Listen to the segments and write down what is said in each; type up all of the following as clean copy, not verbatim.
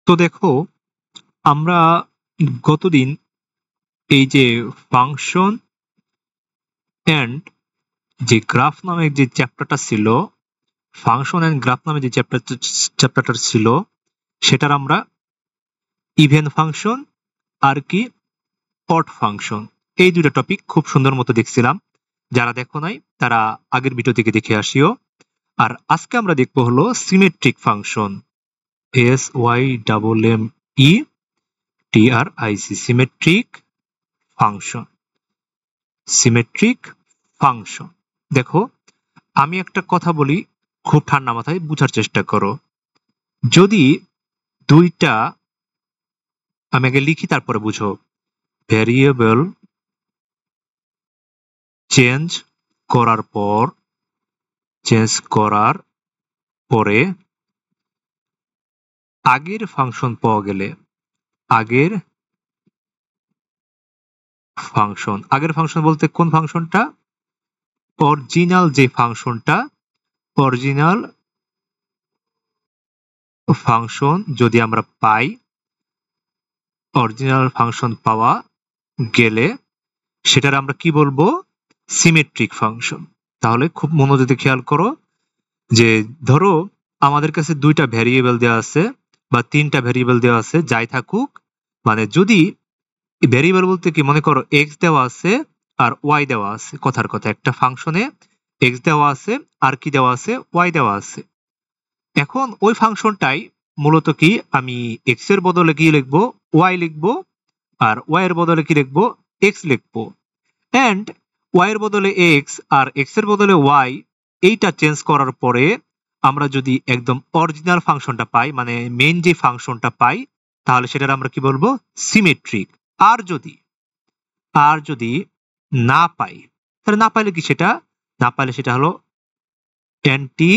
তো দেখো আমরা গতদিন এই যে ফাংশন এন্ড যে গ্রাফ নামে যে চ্যাপ্টারটা ছিল, ফাংশন এন্ড গ্রাফ নামে যে চ্যাপ্টারটা ছিল, সেটার আমরা ইভেন ফাংশন আর কি অড ফাংশন এই দুটো টপিক খুব সুন্দর মতো দেখছিলাম। যারা দেখো নাই তারা আগের ভিডিও থেকে দেখে আসিও। আর আজকে আমরা দেখবো হলো symmetric function, SYMMETRIC, symmetric function. Symmetric function দেখো, আমি একটা কথা বলি, খুব ঠান্ডা মাথায় বুঝার চেষ্টা করো। যদি দুইটা, আমি আগে লিখি তারপরে বুঝো, ভ্যারিয়েবল চেঞ্জ করার পরে আগের ফাংশন পাওয়া গেলে, আগের ফাংশন বলতে কোন ফাংশনটা? অরিজিনাল যে ফাংশনটা, অরিজিনাল ফাংশন যদি আমরা পাই, অরিজিনাল ফাংশন পাওয়া গেলে সেটার আমরা কি বলবো? Symmetric function. তাহলে খুব মনোযোগ দিয়ে খেয়াল করো যে ধরো আমাদের কাছে দুইটা ভ্যারিয়েবল দেওয়া আছে বা তিনটা ভ্যারিয়েবল দেওয়া আছে, যাই থাকুক, মানে যদি ভ্যারিয়েবল বলতে কি, মনে করো এক্স দেওয়া আছে আর ওয়াই দেওয়া আছে, কথার কথা একটা ফাংশনে এক্স দেওয়া আছে আর কি দেওয়া আছে? ওয়াই দেওয়া আছে। এখন ওই ফাংশনটাই মূলত কি, আমি এক্স এর বদলে কি লিখবো? ওয়াই লিখবো, আর ওয়াই এর বদলে কি লিখবো? এক্স লিখবো। এন্ড ওয়াই এর বদলে এক্স আর এক্স এর বদলে ওয়াই, এইটা চেঞ্জ করার পরে আমরা যদি একদম অরিজিনাল ফাংশনটা পাই, মানে মেইন যে ফাংশনটা পাই, তাহলে সেটার আমরা কি বলবো? সিমেট্রিক। আর যদি না পাই, তাহলে না পাইলে কি সেটা? না পাইলে সেটা হলো অ্যান্টি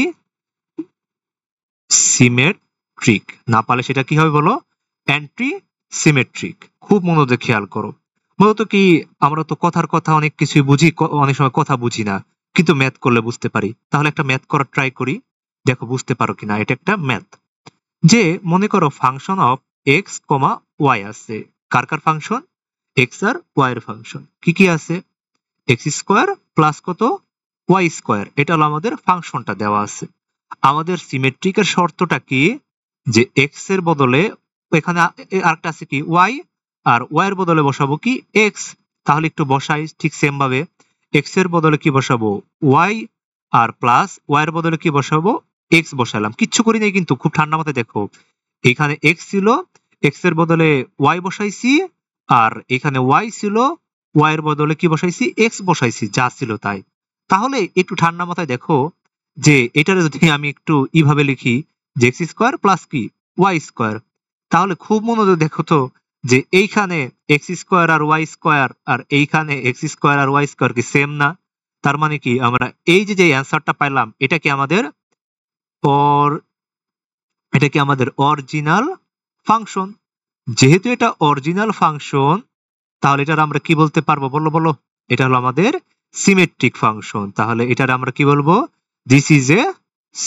সিমেট্রিক। না পাইলে সেটা কি হবে বলো? Anti symmetric. খুব মনোযোগ খেয়াল করো। মূলত কি, আমরা তো কথার কথা অনেক কিছুই বুঝি, অনেক সময় কথা বুঝি না, কিন্তু ম্যাথ করলে বুঝতে পারি। তাহলে একটা ম্যাথ করার ট্রাই করি, দেখো বুঝতে পারো কিনা। এটা একটা ম্যাথ, যে মনে করো function of x comma y আছে। কার কার ফাংশন? এক্স আর ওয়াই এর ফাংশন। কি কি আছে? এক্স স্কোয়ার প্লাস কত? Y square. এটা হলো আমাদের ফাংশনটা দেওয়া আছে। আমাদের সিমেট্রিকের শর্তটা কি, যে এক্স এর বদলে এখানে আরেকটা আছে কি, ওয়াই, আর ওয়াই এর বদলে বসাবো কি, এক্স। তাহলে একটু বসাই ঠিক সেম ভাবে, এক্স এর বদলে কি বসাবো? ওয়াই, আর প্লাস ওয়াই এর বদলে কি বসাবো? এক্স বসালাম। কিচ্ছু করি নাই কিন্তু, খুব ঠান্ডা মাথায় দেখো। এখানে এক্স ছিল, এক্স এর বদলে ওয়াই বসাইছি, আর এখানে ওয়াই ছিল, ওয়াই এর বদলে কি বসাইছি? এক্স বসাইছি, যা ছিল তাই। তাহলে একটু ঠান্ডা মাথায় দেখো যে এটারে যদি আমি একটু এইভাবে লিখি, যে এক্স স্কোয়ার প্লাস কি, ওয়াই স্কোয়ার, তাহলে খুব মনোযোগ দেখো তো, যে এইখানে এক্স স্কোয়ার আর ওয়াই স্কোয়ার, আর এইখানে এক্স স্কোয়ার আর ওয়াই স্কোয়ার কি সেম না? তার মানে কি, আমরা এই যে অ্যান্সারটা পাইলাম, এটা কি আমাদের অরিজিনাল ফাংশন। যেহেতু এটা অরিজিনাল ফাংশন, তাহলে এটার আমরা কি বলতে পারবো? বলো, এটা হলো আমাদের সিমেট্রিক ফাংশন। তাহলে এটার আমরা কি বলবো? This is a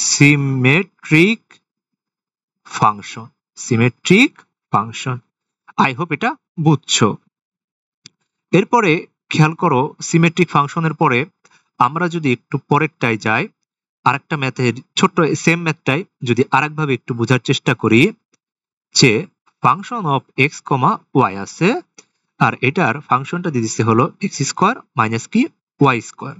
symmetric function. Symmetric function. I hope এটা বুঝছো। এরপরে খেয়াল করো, সিমেট্রিক ফাংশনের পরে আমরা যদি একটু পরেরটায় যাই, আরেকটা ম্যাথের ছোট্ট সেম ম্যাথটাই যদি আরেকভাবে একটু বোঝার চেষ্টা করি, যে function of x comma y আছে, আর এটার ফাংশনটা দিয়ে দিচ্ছে হলো এক্স স্কোয়ার মাইনাস কি, ওয়াই স্কোয়ার।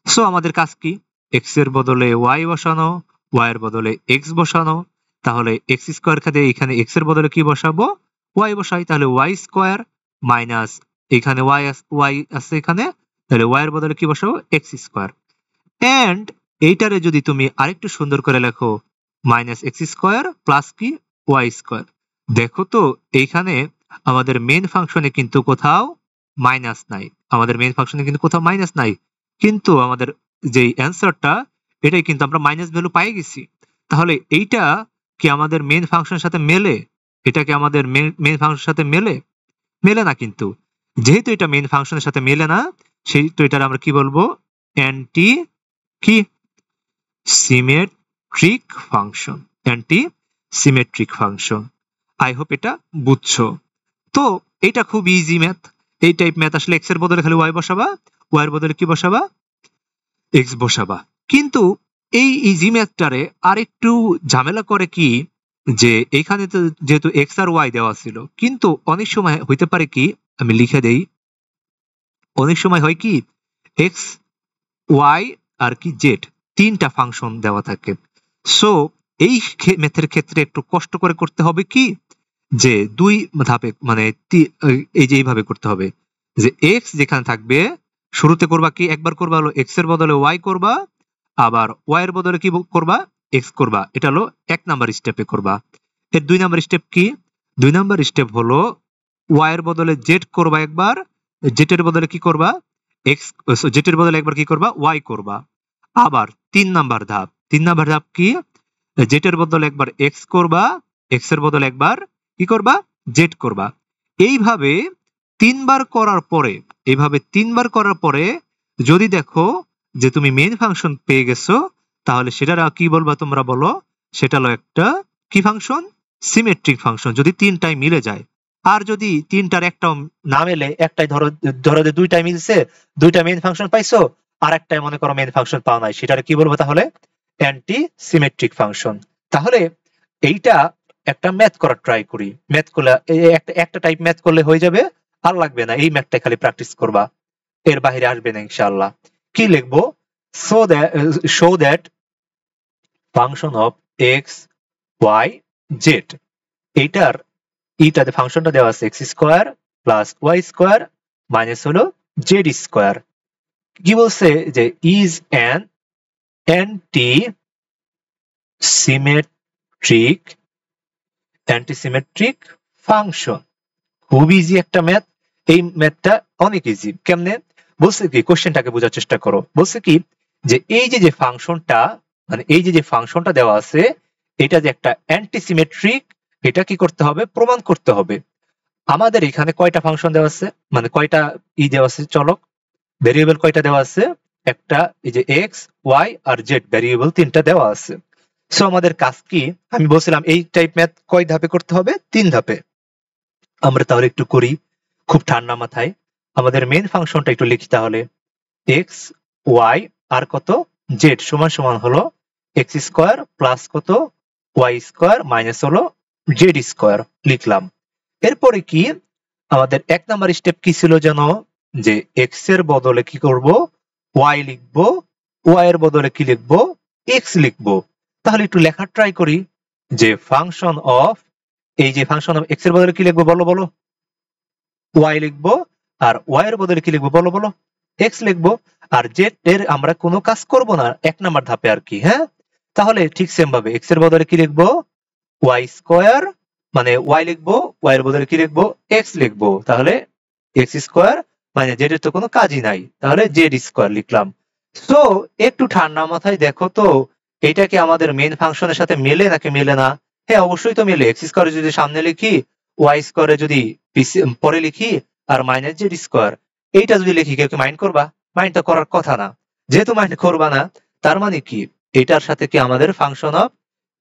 সো আমাদের কাজ কি? এক্স এর বদলে ওয়াই বসানো, ওয়াই এর বদলে এক্স বসানো। তাহলে এক্স স্কোয়ার খাতে এখানে এক্স এর বদলে কি বসাবো? ওয়াই বসাই। তাহলে ওয়াই স্কোয়ার মাইনাস এখানে ওয়াই আছে এখানে, তাহলে ওয়াই এর বদলে কি বসাবো? X square. এন্ড এইটারে যদি তুমি আরেকটু সুন্দর করে লেখো, মাইনাস এক্স স্কোয়ার প্লাস কি, ওয়াই স্কোয়ার। দেখো তো এইখানে আমাদের মেন ফাংশনে কিন্তু কোথাও মাইনাস নাই, আমাদের মেন ফাংশনে কিন্তু কোথাও মাইনাস নাই, কিন্তু আমাদের যে অ্যান্সারটা, এটাই কিন্তু আমরা মাইনাস ভ্যালু পাই গেছি। তাহলে এইটা কি আমাদের মেন ফাংশনের সাথে মেলে? এটা কি আমাদের মেন ফাংশনের সাথে মেলে? মেলে না। কিন্তু যেহেতু এটা মেন ফাংশনের সাথে মেলে না, সেই তো এটার আমরা কি বলবো? অ্যান্টি কি symmetric function. Anti symmetric function. I hope এটা বুঝছো। তো এটা খুব ইজি ম্যাথ। এই টাইপ ম্যাথ আসলে এক্স এর বদলে খালি ওয়াই বসাবা, ওয়াই এর বদলে কি বসাবা, এক্স বসাবা। কিন্তু এই ইজি ম্যাথটারে আরেকটু ঝামেলা করে কি, যে এখানে তো যেহেতু এক্স আর ওয়াই দেওয়া ছিল, কিন্তু অনেক সময় হইতে পারে কি, আমি লিখে দেই, অনেক সময় হয় কি এক্স ওয়াই আর কি জেড তিনটা ফাংশন দেওয়া থাকে। সো এই ম্যাথের ক্ষেত্রে একটু কষ্ট করে করতে হবে কি, যে দুই ধাপে মানে এই যে এইভাবে করতে হবে, যে এক্স যেখানে থাকবে শুরুতে করবা কি, একবার করবা হলো এক্স এর বদলে ওয়াই করবা, আবার ওয়াই এর বদলে কি করবা, এক্স করবা। এটা হলো 1 নাম্বার স্টেপে করবা। এর 2 নাম্বার স্টেপ কি, 2 নাম্বার স্টেপ হলো ওয়াই এর বদলে জেড করবা একবার, জেড এর বদলে কি করবা, এক্স, জেড এর বদলে একবার কি করবা, ওয়াই করবা। আবার 3 নাম্বার ধাপ, 3 নাম্বার ধাপ কি, জেড এর বদলে একবার এক্স করবা, এক্স এর বদলে একবার কি করবা, জেড করবা। এইভাবে 3 বার করার পরে, এইভাবে 3 বার করার পরে যদি দেখো যে তুমি মেইন ফাংশন পেয়ে গেছো, তাহলে সেটা কি বলবা তোমরা বলো, সেটা হলো একটা কি ফাংশন, সিমেট্রিক ফাংশন, যদি 3টাই মিলে যায়। আর যদি 3টার একটাও না মেলে, একটাই ধরো ধরো যে 2টাই মিলছে, 2টা মেইন ফাংশন পাইছো, আর একটাই মনে করো মেইন ফাংশন পাওয়া নাই, সেটারে কি বলবো তাহলে, অ্যান্টি সিমেট্রিক ফাংশন। তাহলে এইটা একটা ম্যাথ করার ট্রাই করি, ম্যাথ করলে একটা টাইপ ম্যাথ করলে হয়ে যাবে, আর লাগবে না, এই ম্যাথটা খালি প্র্যাকটিস করবা, এর বাইরে আসবে না ইনশাআল্লাহ। কি লিখবো, show that function of x y z, এইটার ইটাতে ফাংশনটা দেওয়া আছে x square plus y square minus হলো জেড স্কোয়ার। কি বলছে যে is an anti symmetric function. খুব ইজি একটা ম্যাথ, এই ম্যাথটা অনেক ইজি। কেমনে বলছে কি, কোশ্চেনটাকে বোঝার চেষ্টা করো। বলছে কি যে এই যে ফাংশনটা, মানে এই যে ফাংশনটা দেওয়া আছে, এটা যে একটা অ্যান্টিসিমেট্রিক, এটা কি করতে হবে, প্রমাণ করতে হবে। আমাদের এখানে কয়টা ফাংশন দেওয়া আছে, মানে কয়টা দেওয়া আছে, চলক ভেরিয়েবল কয়টা দেওয়া আছে, একটা এই যে এক্স ওয়াই আর জেড ভেরিয়েবল 3টা দেওয়া আছে। সো আমাদের কাজ কি, আমি বলছিলাম এই টাইপ ম্যাথ কয় ধাপে করতে হবে, 3 ধাপে। আমরা তাহলে একটু করি খুব ঠান্ডা মাথায়। আমাদের মেইন ফাংশনটা একটু লিখি তাহলে, এক্স ওয়াই আর কত জেড সমান সমান হলো এক্স স্কোয়ার প্লাস কত ওয়াই স্কোয়ার মাইনাস হলো জেড স্কোয়ার, লিখলাম। এরপরে কি আমাদের 1 নাম্বার স্টেপ কি ছিল যেন, যে এক্স এর বদলে কি করব, ওয়াই লিখবো, ওয়াই এর বদলে কি লিখবো, এক্স লিখবো। তাহলে একটু লেখার ট্রাই করি, যে ফাংশন অফ, এই যে ফাংশন অফ এক্স এর বদলে কি লিখবো বলো বলো, ওয়াই লিখবো, আর ওয়াই এর বদলে কি লিখবো বলো বলো, এক্স লিখবো। আর জেড এর আমরা কোনো কাজ করব না 1 নাম্বার ধাপে আর কি। হ্যাঁ, তাহলে ঠিক সেম ভাবে এক্স এর বদলে কি লিখবো, ওয়াই স্কোয়ার, মানে ওয়াই লিখবো, ওয়াই এর বদলে কি লিখবো, এক্স লিখবো। তাহলে এক্স স্কোয়ার, মানে জেড এর তো কোনো কাজই নাই, তাহলে জেড স্কোয়ার লিখলাম। সো একটু ঠান্ডা মাথায় দেখো তো, এটা কি আমাদের মেইন ফাংশনের সাথে মেলে নাকি মেলে না? হ্যাঁ, অবশ্যই তো মেলে। এক্স স্কোয়ারে যদি সামনে লিখি, ওয়াই স্কোয়ারে যদি পরে লিখি, আর মাইনাস জেড স্কোয়ার, এইটা যদি লিখি, কেউ কি মাইন্ড করবা? মাইন্ড তো করার কথা না। যেহেতু মাইন্ড করবা না, তার মানে কি এটার সাথে কি আমাদের function of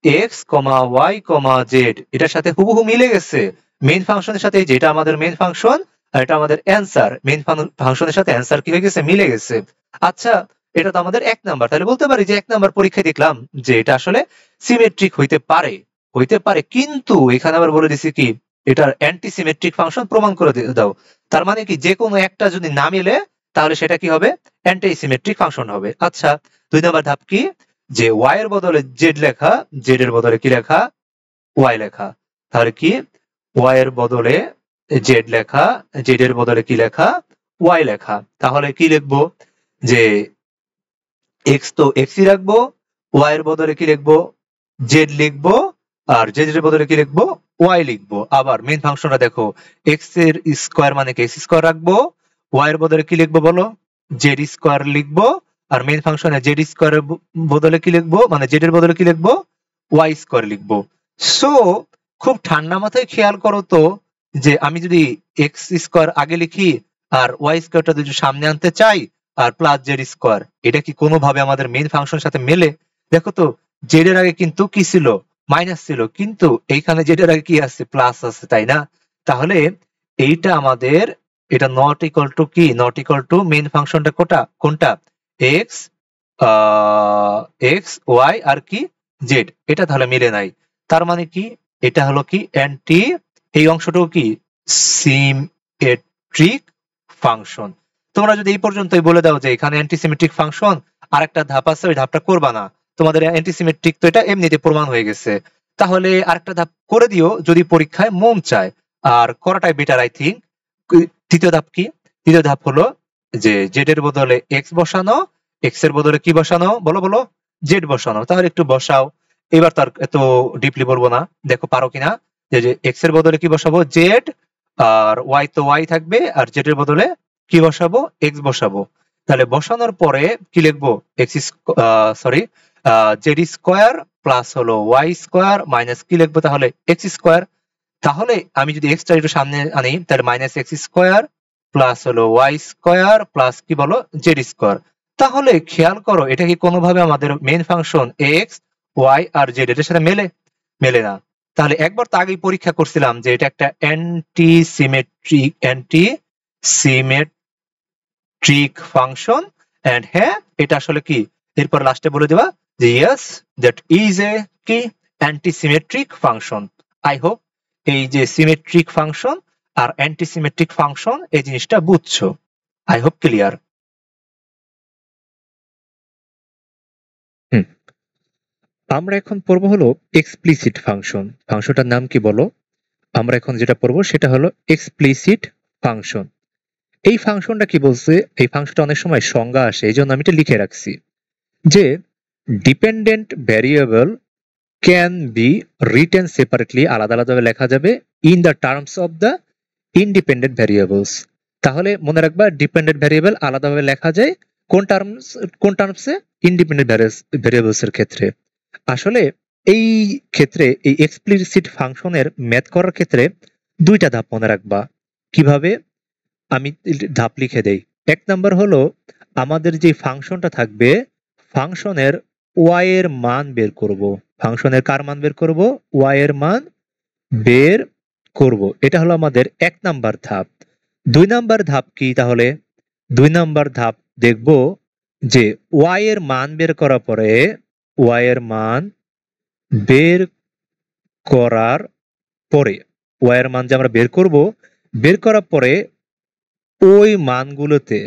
x comma y comma z এটার সাথে হুবহু মিলে গেছে মেইন ফাংশনের সাথে। যেটা আমাদের মেইন ফাংশন আর এটা আমাদের অ্যান্সার, মেইন ফাংশনের সাথে অ্যান্সার কি হয়ে গেছে, মিলে গেছে। আচ্ছা, এটা তো আমাদের 1 নাম্বার, তাহলে বলতে পারি যে 1 নাম্বার পরীক্ষায় দেখলাম যে এটা আসলে সিমেট্রিক হইতে পারে, কিন্তু এখানে আবার বলে দিছি কি এটার অ্যান্টি সিমেট্রিক ফাংশন প্রমাণ করে দাও। তার মানে কি যে কোনো একটা যদি না মিলে, তাহলে সেটা কি হবে, অ্যান্টি সিমেট্রিক ফাংশন হবে। আচ্ছা, 2 নাম্বার ধাপ কি, যে ওয়াই এর বদলে জেড লেখা, জেড এর বদলে কি লেখা, ওয়াই লেখা। তাহলে কি ওয়াই এর বদলে জেড লেখা, জেড এর বদলে কি লেখা, ওয়াই লেখা। তাহলে কি লিখবো, যে এক্স তো এক্সই রাখবো, ওয়াই এর বদলে কি লিখবো, জেড লিখবো, আর জেড এর বদলে কি লিখবো, ওয়াই লিখবো। আবার মেইন ফাংশনটা দেখো, এক্স এর স্কোয়ার মানে কি এক্স স্কোয়ার রাখবো, ওয়াই এর বদলে কি লিখবো বলো, জেড স্কোয়ার লিখবো, আর মেইন ফাংশনে জেড স্কোয়ার এর বদলে কি লিখবো, মানে জেড এর বদলে কি লিখবো, ওয়াই স্কোয়ার লিখবো। সো খুব ঠান্ডা মাথায় খেয়াল করো তো, যে আমি যদি এক্স স্কোয়ার আগে লিখি আর ওয়াই স্কোয়ারটা যদি সামনে আনতে চাই আর প্লাস জেড স্কোয়ার, এটা কি কোনোভাবে আমাদের মেইন ফাংশনের সাথে মেলে? দেখো তো, জেড এর আগে কিন্তু কি ছিল, মাইনাস ছিল, কিন্তু এইখানে যেটার আগে কি আছে, প্লাস আছে, তাই না? তাহলে এইটা আমাদের, এটা নট ইকুয়াল টু কি, নট ইকুয়াল টু মেইন ফাংশনটা কোনটা, এক্স এক্স ওয়াই আর কি জেড, এটা তাহলে মিলে নাই। তার মানে কি, এটা হলো কি অ্যান্টি, এই অংশটাও কি সিমেট্রিক ফাংশন। তোমরা যদি এই পর্যন্তই বলে দাও যে এখানে অ্যান্টিসিমেট্রিক ফাংশন, আর একটা ধাপ আছে, ওই ধাপটা করবা না, তোমাদের অ্যান্টিসিমেট্রিক তো এটা এমনিতে প্রমাণ হয়ে গেছে, তাহলে আরেকটা ধাপ করে দিও যদি পরীক্ষায় মন চায়, আর করাটাই বেটার আই থিঙ্ক। তৃতীয় ধাপ কি, তৃতীয় ধাপ হলো যে জেড এর বদলে এক্স বসানো, এক্স এর বদলে কি বসানো, বলো বলো, জেড বসানো। তাহলে একটু বসাও, এবার তার এত ডিপলি বলবো না, দেখো পারো কিনা। যে এক্স এর বদলে কি বসাবো, জেড, আর ওয়াই তো ওয়াই থাকবে, আর জেড এর বদলে কি বসাবো, এক্স বসাবো। তাহলে বসানোর পরে কি লিখবো, x sorry Z square plus হলো ওয়াই স্কোয়ার মাইনাস কি লিখবো, তাহলে এক্স স্কোয়ার। তাহলে আমি যদি এক্সটা একটু সামনে আনি, তাহলে মাইনাস এক্স স্কোয়ার প্লাস হলো ওয়াই স্কোয়ার প্লাস কি বলো, জেড স্কোয়ার। তাহলে খেয়াল করো, এটা কি কোনোভাবে আমাদের মেইন ফাংশন এক্স ওয়াই আর জেড এটার সাথে মেলে, মেলে না। তাহলে একবার তো আগেই পরীক্ষা করছিলাম যে এটা একটা অ্যান্টিসিমেট্রিক ফাংশন, এন্ড হ্যাঁ এটা আসলে কি, এরপর লাস্টে বলে দেবা যে ইয়েস দ্যাট ইজ এ কি অ্যান্টিসিমেট্রিক ফাংশন। আই হোপ এই যে সিমেট্রিক ফাংশন আর অ্যান্টিসিমেট্রিক ফাংশন এই জিনিসটা বুঝছো। I hope clear. আমরা এখন পড়বো হলো এক্সপ্লিসিট ফাংশন। ফাংশনটার নাম কি বলো? আমরা এখন যেটা পড়বো সেটা হলো এক্সপ্লিসিট ফাংশন। এই ফাংশনটা কি বলছে, এই ফাংশনটা অনেক সময় সংজ্ঞা আসে, এই জন্য আমি এটা লিখে রাখছি যে dependent variable can be written separately, আলাদা আলাদাভাবে লেখা যাবে, in the terms of the independent variables. তাহলে মনে রাখবা ডিপেন্ডেন্ট ভ্যারিয়েবল আলাদাভাবে লেখা যায় কোন টার্মসে, ইন্ডিপেন্ডেন্ট ভ্যারিয়েবলস এর ক্ষেত্রে। আসলে এই ক্ষেত্রে এই এক্সপ্লিসিট ফাংশনের ম্যাথ করার ক্ষেত্রে দুইটা ধাপ মনে রাখবা। কিভাবে, আমি ধাপ লিখে দেই। এক নাম্বার হলো আমাদের যে ফাংশনটা থাকবে, ফাংশনের ওয়াই এর মান বের করব। ফাংশনের কার মান বের করব, ওয়াই এর মান বের করব। এটা হলো আমাদের এক নাম্বার ধাপ। দুই নাম্বার ধাপ কি তাহলে? দুই নাম্বার ধাপ দেখব যে ওয়াই এর মান বের করার পরে, ওয়াই এর মান বের করার পরে, ওয়াই এর মান যে আমরা বের করব, বের করার পরে ওই মানগুলোতে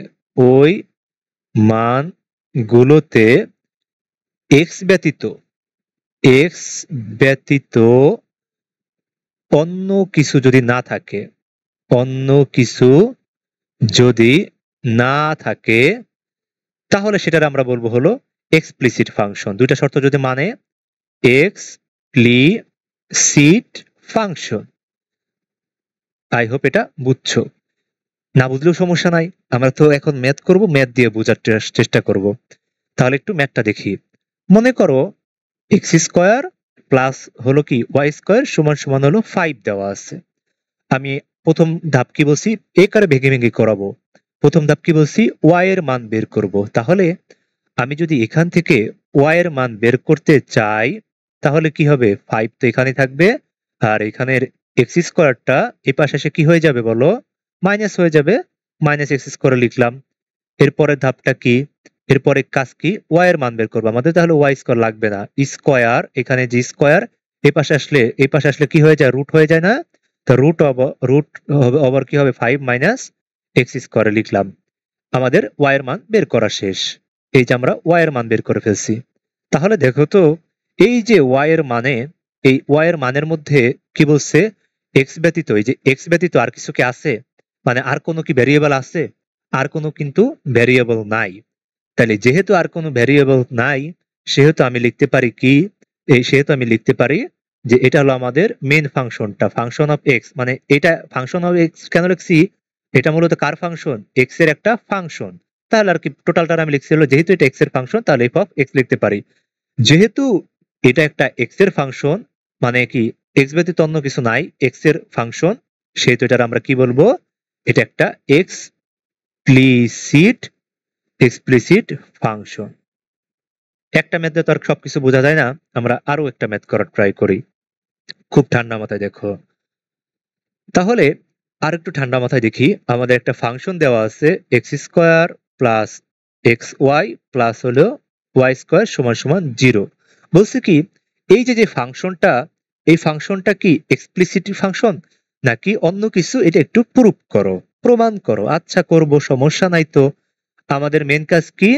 এক্স ব্যতীত অন্য কিছু যদি না থাকে, তাহলে সেটার আমরা বলবো হলো এক্সপ্লিসিট ফাংশন। দুইটা শর্ত যদি মানে, এক্সপ্লিসিট ফাংশন। আই হোপ এটা বুঝছো। না বুঝলেও সমস্যা নাই, আমরা তো এখন ম্যাথ করব, ম্যাথ দিয়ে বোঝার চেষ্টা করব। তাহলে একটু ম্যাথটা দেখি। মনে করো এক্স স্কোয়ার প্লাস হলো কি ওয়াই স্কোয়ার সমান সমান হলো 5 দেওয়া আছে। আমি প্রথম ধাপ কি বলছি, এ কারে ভেঙে ভেঙে করাবো। প্রথম ধাপ কি বলছি, ওয়াই এর মান বের করব। তাহলে আমি যদি এখান থেকে ওয়াই এর মান বের করতে চাই, তাহলে কি হবে, 5 তো এখানে থাকবে, আর এখানের এক্স স্কোয়ারটা এই পাশে এসে কি হয়ে যাবে বলো, মাইনাস হয়ে যাবে, মাইনাস এক্স স্কোয়ার লিখলাম। এরপরের ধাপটা কি, এরপরে কাজ কি, ওয়াই এর মান বের করবো আমাদের, তাহলে ওয়াই স্কোয়ার লাগবে না, স্কোয়ার, এখানে যে স্কোয়ার এই পাশে আসলে কি হয়ে যায়, রুট হয়ে যায় না, তো রুট ওভার কি হবে, 5 মাইনাস এক্স স্কোয়ারে লিখলাম। আমাদের ওয়াই এর মান বের করা শেষ। এই যে আমরা ওয়াই এর মান বের করে ফেলছি। তাহলে দেখো তো, এই যে ওয়াই এর মানে, এই ওয়াই এর মানের মধ্যে কি বলছে, এক্স ব্যতীত, এই যে এক্স ব্যতীত আর কিছু কি আছে, মানে আর কোনো কি ভ্যারিয়েবল আছে, আর কোনো কিন্তু ভ্যারিয়েবল নাই। তাহলে যেহেতু আর কোনো ভ্যারিয়েবল নাই, সেহেতু আমি লিখতে পারি যে এটা হলো আমাদের মেইন ফাংশনটা, ফাংশন অফ এক্স। মানে এটা ফাংশন অফ এক্স কেন লিখছি, এটা মূলত কার ফাংশন, এক্স এর একটা ফাংশন। তাহলে আর কি টোটালটা আমি লিখছি হলো, যেহেতু এটা এক্স এর ফাংশন, তাহলে এফ অফ এক্স লিখতে পারি। যেহেতু এটা একটা এক্স এর ফাংশন, মানে কি এক্স ব্যতীত অন্য কিছু নাই, এক্স এর ফাংশন, সেহেতু এটার আমরা কি বলবো, এটা একটা এক্সপ্লিসিট ফাংশন। একটা ম্যাথ দিয়ে তো আর সবকিছু বোঝা যায় না, আমরা আরো একটা ম্যাথ করার ট্রাই করি। খুব ঠান্ডা মাথায় দেখো। তাহলে আর একটু ঠান্ডা মাথায় দেখি, আমাদের একটা ফাংশন দেওয়া আছে x square plus x y plus হলো ওয়াই স্কোয়ার সমান সমান 0। বলছে কি এই যে ফাংশনটা, এই ফাংশনটা কি এক্সপ্লিসিট ফাংশন নাকি অন্য কিছু, এটা একটু প্রুফ করো, প্রমাণ করো। আচ্ছা করব, সমস্যা নাই তো। আমাদের মেন কাজ কি,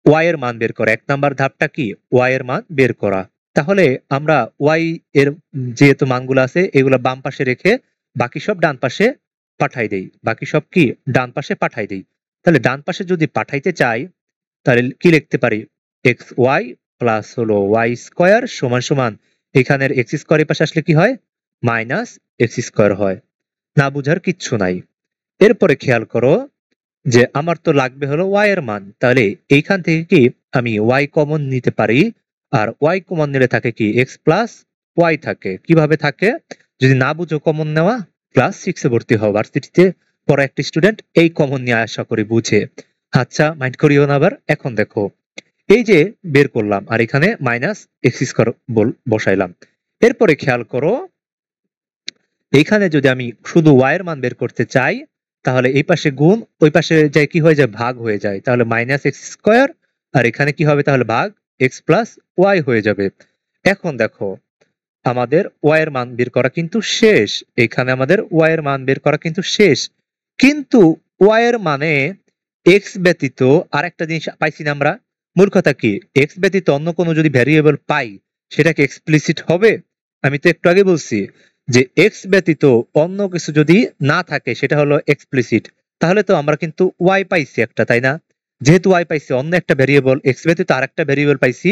ওয়াই এর মান বের করা। 1 নাম্বার ধাপটা কি, ওয়াই এর মান বের করা। তাহলে আমরা ওয়াই এর যেহেতু মানগুলো আছে এগুলো বাম পাশে রেখে বাকি সব ডান পাশে পাঠাই দেই, বাকি সব কি ডান পাশে পাঠাই দেই। তাহলে ডান পাশে যদি পাঠাইতে চাই তাহলে কি লিখতে পারি, এক্স ওয়াই প্লাস হলো ওয়াই স্কোয়ার সমান সমান এখানের এক্স স্কোয়ারের পাশে আসলে কি হয়, মাইনাস এক্স স্কোয়ার হয়। না বুঝার কিচ্ছু নাই। এরপরে খেয়াল করো যে আমার তো লাগবে হলো ওয়াই এর মান, তাহলে এইখান থেকে কি আমি ওয়াই কমন নিতে পারি, আর ওয়াই কমন নিলে থাকে কি এক্স প্লাস ওয়াই থাকে। কিভাবে থাকে, যদি না বুঝো কমন নেওয়া, ক্লাস 6 এ ভর্তি হও, ভার্সিটিতে পড়া একটা স্টুডেন্ট এই কমন নিয়ে আশা করি বুঝে। আচ্ছা মাইন্ড করিও না আবার। এখন দেখো এই যে বের করলাম আর এখানে মাইনাস এক্স স্কোয়ার বসাইলাম। এরপরে খেয়াল করো এইখানে যদি আমি শুধু ওয়াই এর মান বের করতে চাই তাহলে এই পাশে গুণ, ওই পাশে যায় কি হয়ে যায়, ভাগ হয়ে যায়। তাহলে মাইনাস এক্স স্কোয়ার আর এখানে কি হবে তাহলে ভাগ এক্স প্লাস ওয়াই হয়ে যাবে। এখন দেখো আমাদের ওয়াই এর মান বের করা কিন্তু শেষ, এখানে আমাদের ওয়াই এর মান বের করা কিন্তু শেষ। কিন্তু ওয়াই এর মানে এক্স ব্যতীত আরেকটা জিনিস পাইছি না আমরা। মূল কথা কি, এক্স ব্যতীত অন্য কোনো যদি ভ্যারিয়েবল পাই সেটা কি এক্সপ্লিসিট হবে? আমি তো একটু আগে বলছি যে এক্স ব্যতীত অন্য কিছু যদি না থাকে সেটা হলো এক্সপ্লিসিট। তাহলে তো আমরা কিন্তু ওয়াই পাইছি একটা, তাই না? যেহেতু ওয়াই পাইছি, অন্য একটা ভ্যারিয়েবল এক্স ব্যতীত আরেকটা ভ্যারিয়েবল পাইছি,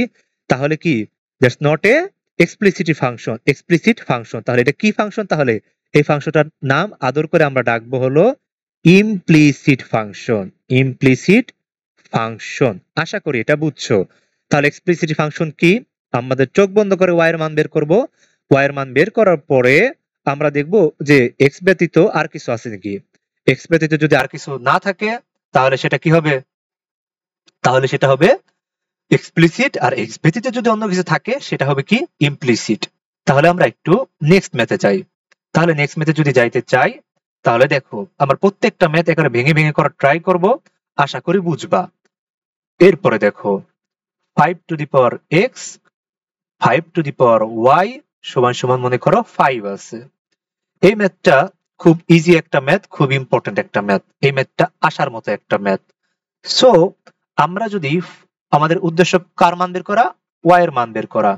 তাহলে কি that's not a explicit function, explicit function. তাহলে এটা কি ফাংশন, তাহলে এই ফাংশনটার নাম আদর করে আমরা ডাকবো হলো ইমপ্লিসিট ফাংশন, ইমপ্লিসিট ফাংশন। আশা করি এটা বুঝছো। তাহলে এক্সপ্লিসিট ফাংশন কি, আমাদের চোখ বন্ধ করে ওয়াই এর মান বের করব, ওয়াই এর মান বের করার পরে আমরা দেখব যে এক্স ব্যতীত আর কিছু আছে নাকি। এক্স ব্যতীত যদি আর কিছু না থাকে তাহলে সেটা কি হবে, তাহলে সেটা হবে এক্সপ্লিসিট, আর এক্স ব্যতীত যদি অন্য কিছু থাকে সেটা হবে কি ইমপ্লিসিট। তাহলে আমরা একটু নেক্সট ম্যাথে যাই। তাহলে নেক্সট ম্যাথে যদি যাইতে চাই তাহলে দেখো আমার প্রত্যেকটা ম্যাথ এখানে ভেঙে ভেঙে করার ট্রাই করব, আশা করি বুঝবা। এরপরে দেখো 5 to the power x 5 to the power y সমান সমান মনে করো 5 আছে। এই ম্যাথটা খুব ইজি একটা ম্যাথ, খুব ইম্পর্টেন্ট একটা ম্যাথ। এই ম্যাথটা আসার মতো একটা ম্যাথ। সো আমরা যদি আমাদের উদ্দেশ্য কার মান বের করা, ওয়াই এর মান বের করা,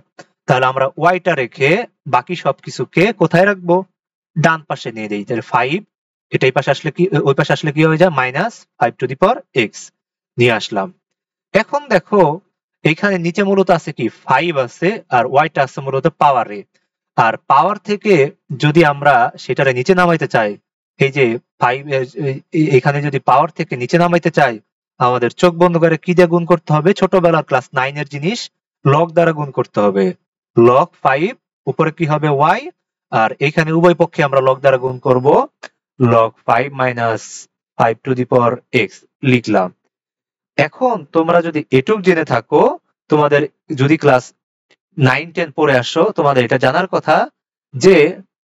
তাহলে আমরা ওয়াইটা রেখে বাকি সবকিছুকে কোথায় রাখবো, ডান পাশে নিয়ে দিই। তাহলে 5 এটা এই পাশে আসলে কি, ওই পাশে আসলে কি হয়ে যায়, minus 5 to the power x নিয়ে আসলাম। এখন দেখো এখানে নিচে মূলত আছে কি 5 আছে, আর ওয়াইটা আছে মূলত পাওয়ারে। আর পাওয়ার থেকে যদি আমরা সেটারে নিচে নামাইতে চাই, এই যে 5 এখানে যদি পাওয়ার থেকে নিচে নামাইতে চাই আমাদের চোখ বন্ধ করে কি দিয়ে গুণ করতে হবে, ছোটবেলার ক্লাস 9 এর জিনিস, লগ দ্বারা গুণ করতে হবে। লগ 5 উপরে কি হবে ওয়াই, আর এখানে উভয় পক্ষে আমরা লগ দ্বারা গুণ করব, log 5 minus 5 to the power x লিখলাম। এখন তোমরা যদি এটুক জেনে থাকো, তোমাদের যদি ক্লাস 9-10 পড়ে আসো, তোমাদের এটা জানার কথা যে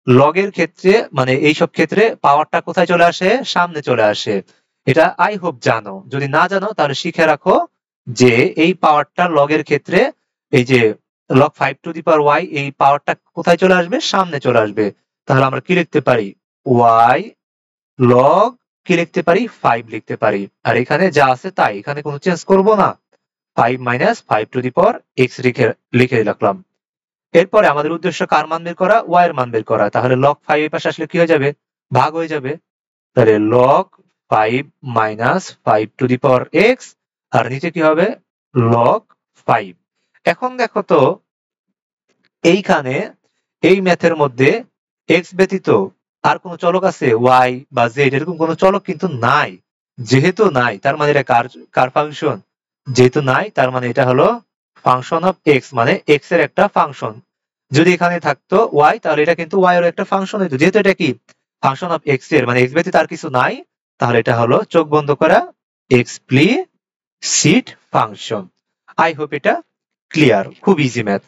লগের ক্ষেত্রে মানে এইসব ক্ষেত্রে পাওয়ারটা কোথায় চলে আসে, সামনে চলে আসে। এটা আই হোপ জানো, যদি না জানো তাহলে শিখে রাখো যে এই পাওয়ারটা লগের ক্ষেত্রে, এই যে log 5 to the power y, এই পাওয়ারটা কোথায় চলে আসবে, সামনে চলে আসবে। তাহলে আমরা কি লিখতে পারি, ওয়াই লগ কি লিখতে পারি, 5 লিখতে পারি। আর এখানে যা আছে তাই, এখানে কোনো চেঞ্জ করব না। 5 minus 5 to the power x লিখে রাখলাম। এরপরে আমাদের উদ্দেশ্য কার মান বের করা, ওয়াই এর মান বের করা। তাহলে লগ 5 এর পাশে আসলে কি হয়ে যাবে, ভাগ হয়ে যাবে। তাহলে log 5 minus 5 to the power x, আর নিচে কি হবে, লগ 5। এখন দেখো তো এইখানে এই ম্যাথের মধ্যে এক্স ব্যতীত আর কোন চলক আছে, ওয়াই বা জেড এরকম কোন চলক কিন্তু নাই। যেহেতু নাই তার মানে এটা কার ফাংশন, যেহেতু নাই তার মানে এটা হলো ফাংশন অফ এক্স, মানে এক্স এর একটা ফাংশন। যদি এখানে থাকতো ওয়াই তাহলে এটা কিন্তু ওয়াই এর একটা ফাংশন হইতো। যেহেতু এটা কি ফাংশন অফ এক্স এর, মানে এক্স ব্যতীত আর কিছু নাই, তাহলে এটা হলো চোখ বন্ধ করা এক্সপ্লিসিট ফাংশন। আই হোপ এটা ক্লিয়ার, খুব ইজি ম্যাথ।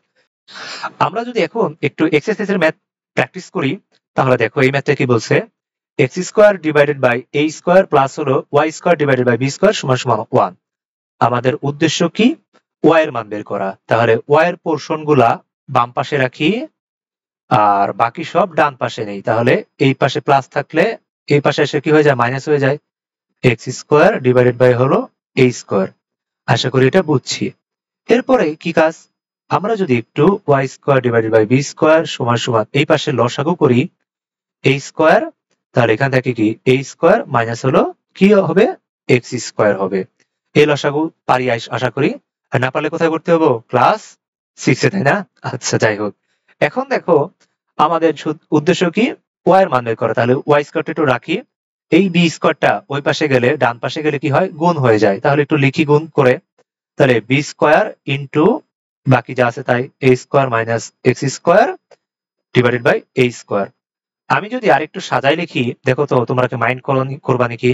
আমরা যদি এখন একটু এক্সারসাইজ এর ম্যাথ প্র্যাকটিস করি, তাহলে দেখো এই ম্যাথটা কি বলছে, x square divided by a square plus হলো y square divided by b square সমান সমান 1। আমাদের উদ্দেশ্য কি, ওয়াই এর মান বের করা। তাহলে ওয়াই এর পোরশন গুলা বাম পাশে রাখি আর বাকি সব ডান পাশে নেই। তাহলে এই পাশে প্লাস থাকলে এই পাশে এসে কি হয়ে যায়, মাইনাস হয়ে যায়। এক্স স্কোয়ার ডিভাইডেড বাই হলো এ স্কোয়ার। আশা করি এটা বুঝছি। এরপরে কি কাজ, আমরা যদি একটু y square divided by b square সমান সমান এই পাশে লসাগু করি এ স্কোয়ার, তাহলে এখান থেকে কি এ স্কোয়ার মাইনাস হলো কি হবে, এক্স স্কোয়ার হবে। এই লসাগু পারি আশা করি, আর না পারলে কোথায় করতে হবো, ক্লাস 6-এ, তাই না? আচ্ছা যাই হোক, এখন দেখো আমাদের উদ্দেশ্য কি, ওয়াই এর মান বের করা। তাহলে ওয়াই স্কোয়ারটা একটু রাখি, এই বি স্কোয়ারটা ওই পাশে গেলে ডান পাশে গেলে কি হয়, গুণ হয়ে যায়। তাহলে একটু লিখি গুণ করে, তাহলে বি স্কোয়ার ইন্টু বাকি যা আছে তাই a square minus x square divided by a square. আমি যদি আরেকটু সাজাই লিখি, দেখো তো তোমরা কি মাইন্ড করবা নাকি,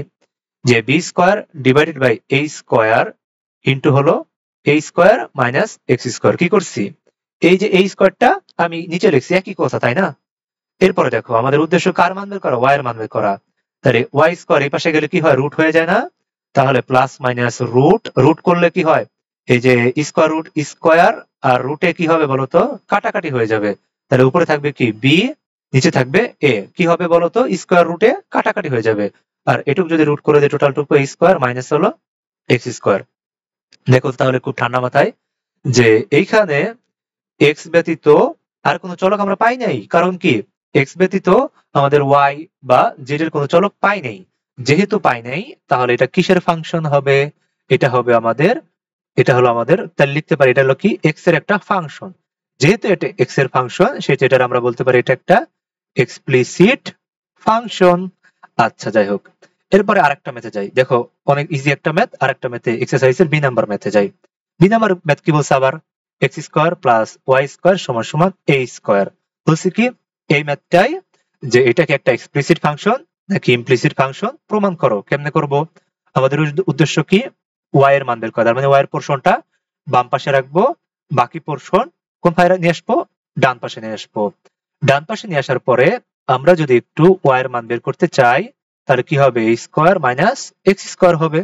যে b square divided by a square into হলো a square minus x square. কি করছি, এই যে এই স্কোয়ারটা আমি নিচে লিখছি, একই কথা তাই না? এরপরে দেখো আমাদের উদ্দেশ্য কার মান বের করা, ওয়াই এর মান বের করা। তাহলে ওয়াই স্কোয়ার এই পাশে গেলে কি হয়, রুট হয়ে যায় না? তাহলে প্লাস মাইনাস রুট, রুট করলে কি হয়, এই যে স্কোয়ার রুট স্কোয়ার আর রুটে কি হবে বলতো, কাটাকাটি হয়ে যাবে। তাহলে উপরে থাকবে কি বি, নিচে থাকবে এ, কি হবে বলতো, স্কোয়ার রুটে কাটাকাটি হয়ে যাবে। আর এটুকু যদি রুট করে দেয় টোটাল টুকু এ স্কোয়ার মাইনাস হলো এক্স স্কোয়ার। দেখো তাহলে খুব ঠান্ডা মাথায় যে এইখানে এক্স ব্যতীত আর কোনো চলক আমরা পাই নাই। কারণ কি, এক্স ব্যতীত আমাদের ওয়াই বা জেড এর কোনো চলক পাই নাই। যেহেতু পাই নাই, তাহলে এটা কিসের ফাংশন হবে, এটা হবে আমাদের, এটা হলো আমাদের, তাহলে লিখতে পারি এটা হলো কি, এক্স এর একটা ফাংশন। যেহেতু এটা এক্স এর ফাংশন, সেটা এটার আমরা বলতে পারি এটা একটা এক্সপ্লিসিট ফাংশন। আচ্ছা যাই হোক, এরপরে আরেকটা ম্যাথে যাই। দেখো অনেক ইজি একটা ম্যাথ, আরেকটা ম্যাথে এক্সারসাইজের বি নাম্বার ম্যাথে যাই। বি নাম্বার ম্যাথ কি বলছে আবার, x square plus y square সমান সমান এ স্কোয়ার। বলছি কি, এই ম্যাথটাই যে এটাকে একটা এক্সপ্লিসিট ফাংশন নাকি ইমপ্লিসিট ফাংশন প্রমাণ করো। কেমনে করব, আমাদের উদ্দেশ্য কি, ওয়াই এর মান বের করা। তার মানে ওয়াই এর পোরশনটা বাম পাশে রাখবো, বাকি পোরশন কোন পাশে নিয়ে আসবো, ডান পাশে নিয়ে আসবো। ডান পাশে নিয়ে আসার পরে আমরা যদি একটু ওয়াই এর মান বের করতে চাই, তাহলে কি হবে, এ স্কোয়ার মাইনাস এক্স স্কোয়ার হবে।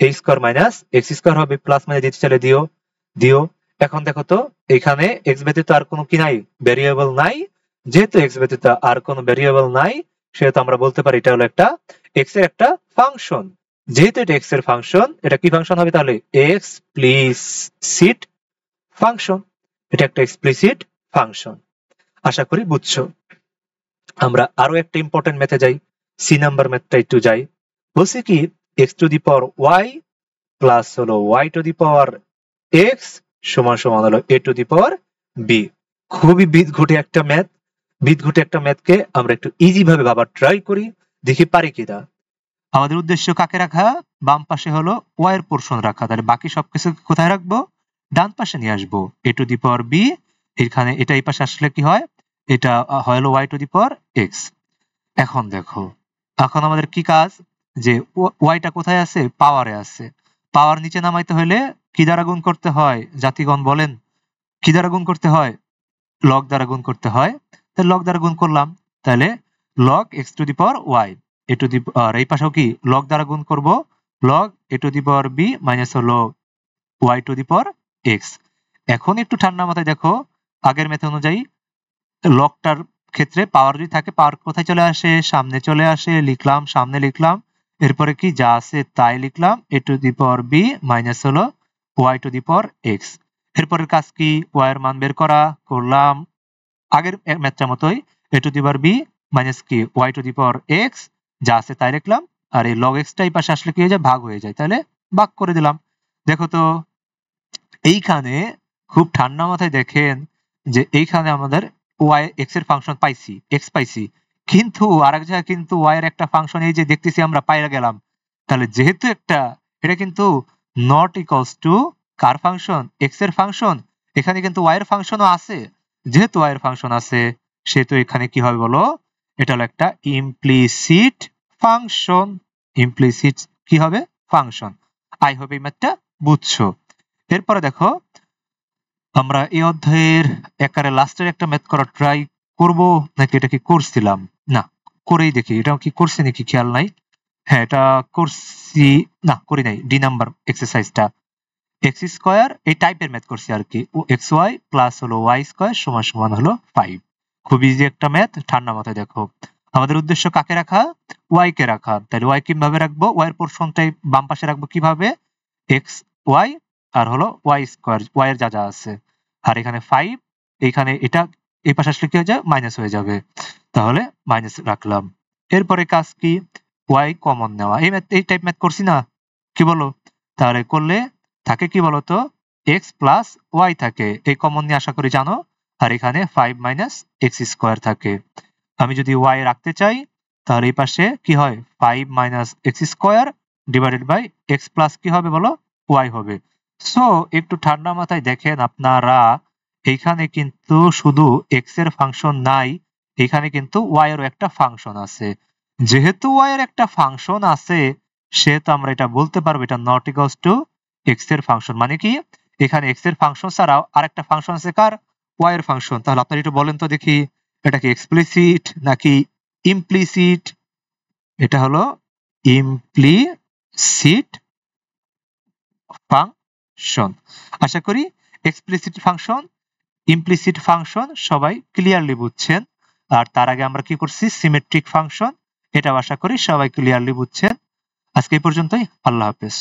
এ স্কোয়ার মাইনাস এক্স স্কোয়ার হবে, প্লাস মানে দিতে চাইলে দিও দিও। এখন দেখো তো এখানে এক্স ব্যতীত আর কোনো কি নাই, ভেরিয়েবল নাই। যেহেতু এক্স ব্যতীত আর কোনো ভেরিয়েবল নাই, সেহেতু আমরা বলতে পারি এটা হলো একটা এক্স এর একটা ফাংশন। যেহেতু এটা এক্স এর ফাংশন, এটা কি ফাংশন হবে, তাহলে এক্সপ্লিসিট ফাংশন। এটা একটা এক্সপ্লিসিট ফাংশন। আশা করি বুঝছো। আমরা আরো একটা ইম্পর্টেন্ট ম্যাথে যাই, সি নাম্বার ম্যাথটা একটু যাই। বলছি কি, x to the power y plus হলো y to the power x সমান সমান হলো এ টু দি পাওয়ার বি। খুবই বিদঘুটে একটা ম্যাথ। বিদঘুটে একটা ম্যাথকে আমরা একটু ইজি ভাবে ভাবার ট্রাই করি, দেখি পারি কিনা। আমাদের উদ্দেশ্য কাকে রাখা, বাম পাশে হলো ওয়াই এর পোরশন রাখা। তাহলে বাকি সবকিছু কোথায় রাখবো, ডান পাশে নিয়ে আসবো। এ টু দি পাওয়ার বি, এখানে এটা এই পাশে আসলে কি হয়, এটা হলো y to the power x. এখন দেখো, এখন আমাদের কি কাজ, যে ওয়াইটা কোথায় আছে, পাওয়ারে আছে। পাওয়ার নিচে নামাইতে হলে কি দ্বারা গুণ করতে হয়, জাতিগণ বলেন, কি দ্বারা গুণ করতে হয়, লগ দ্বারা গুণ করতে হয়। তাহলে লগ দ্বারা গুণ করলাম, তাহলে log x to the power y, a to the, আর এই পাশেও কি লগ দ্বারা গুণ করব, log a to the power b minus হলো y to the power x. এখন একটু ঠান্ডা মাথায় দেখো, আগের মেথড অনুযায়ী লগটার ক্ষেত্রে পাওয়ার যদি থাকে, পাওয়ার কোথায় চলে আসে, সামনে চলে আসে, লিখলাম সামনে লিখলাম, এরপরে কি যা আছে তাই লিখলাম, a to the power b minus হলো y to the power x. এরপরের কাজ কি, ওয়াই এর মান বের করা, করলাম আগের ম্যাথটার মতোই, a to the power b minus কি y to the power x, যা আছে তাই লিখলাম। আর এই লগ এক্সটা এই পাশে আসলে কি হয়ে যায়, ভাগ হয়ে যায়, তাহলে ভাগ করে দিলাম। দেখো তো এইখানে খুব ঠান্ডা মাথায় দেখেন যে এইখানে আমাদের ওয়াই এক্স এর ফাংশন পাইছি, এক্স পাইছি, কিন্তু আরেক জায়গায় কিন্তু ওয়াই এর একটা ফাংশন এই যে দেখতেছি আমরা পাইয়া গেলাম। তাহলে যেহেতু একটা, এটা কিন্তু not equals to car function, x এর ফাংশন। এখানে কিন্তু ওয়াই এর ফাংশনও আছে। যেহেতু ওয়াই এর ফাংশন আছে, সেহেতু এখানে কি হবে বলো, এটা হলো একটা ইমপ্লিসিট ফাংশন। ইমপ্লিসিট কি হবে, ফাংশন। আই হোপ এই ম্যাথটা বুঝছো। এরপরে দেখো, আমরা এই অধ্যায়ের একেবারে লাস্টের একটা ম্যাথ করা ট্রাই করব নাকি এটা কি করছিলাম? না, করেই দেখি। এটা কি করছি নাকি খেয়াল নাই। হ্যাঁ, এটা করছি। না, করি নাই। ডি নাম্বার এক্সারসাইজটা এক্স স্কোয়ার এই টাইপের ম্যাথ করছি আর কি। এক্স ওয়াই প্লাস হলো ওয়াই স্কোয়ার সমান সমান হলো 5। খুব ইজি একটা ম্যাথ, ঠান্ডা মাথায় দেখো। আমাদের উদ্দেশ্য কাকে রাখা? ওয়াই কে রাখা। তাহলে ওয়াই কিভাবে রাখবো? ওয়াই এর পোরশনটাই বাম পাশে রাখবো কিভাবে? এক্স ওয়াই আর হলো ওয়াই স্কোয়ার, ওয়াই এর যা যা আছে। আর এখানে 5, এখানে এটা এই পাশে আসলে কি হয়ে যায়? মাইনাস হয়ে যাবে। তাহলে মাইনাস রাখলাম। এরপরে কাজ কি? ওয়াই কমন নেওয়া। এই টাইপ ম্যাথ করছি না? কি বলো? তাহলে করলে থাকে কি বলতো? এক্স প্লাস ওয়াই থাকে, এই কমন নিয়ে আশা করি জানো। আর এখানে 5 মাইনাস এক্স স্কোয়ার থাকে। আমি যদি ওয়াই রাখতে চাই তাহলে এই পাশে কি হয়? 5 minus x square divided by x plus কি হবে বলো? ওয়াই হবে। সো একটু ঠান্ডা মাথায় দেখেন আপনারা, এইখানে কিন্তু শুধু এক্স এর ফাংশন নাই, এখানে কিন্তু ওয়াই এরও একটা ফাংশন আছে। যেহেতু ওয়াই এর একটা ফাংশন আছে, সেহেতু আমরা এটা বলতে পারবো এটা নট ইকুয়ালস টু এক্স এর ফাংশন। মানে কি? এখানে এক্স এর ফাংশন ছাড়াও আরেকটা ফাংশন আছে কার? ওয়াই এর ফাংশন। তাহলে আপনারা একটু বলেন তো দেখি, এটা কি এক্সপ্লিসিট নাকি ইমপ্লিসিট? এটা হলো ইমপ্লিসিট ফাংশন। আশা করি এক্সপ্লিসিট ফাংশন, ইমপ্লিসিট ফাংশন সবাই ক্লিয়ারলি বুঝছেন। আর তার আগে আমরা কি করছি? সিমেট্রিক ফাংশন, এটাও আশা করি সবাই ক্লিয়ারলি বুঝছেন। আজকে এই পর্যন্তই। আল্লাহ হাফেজ।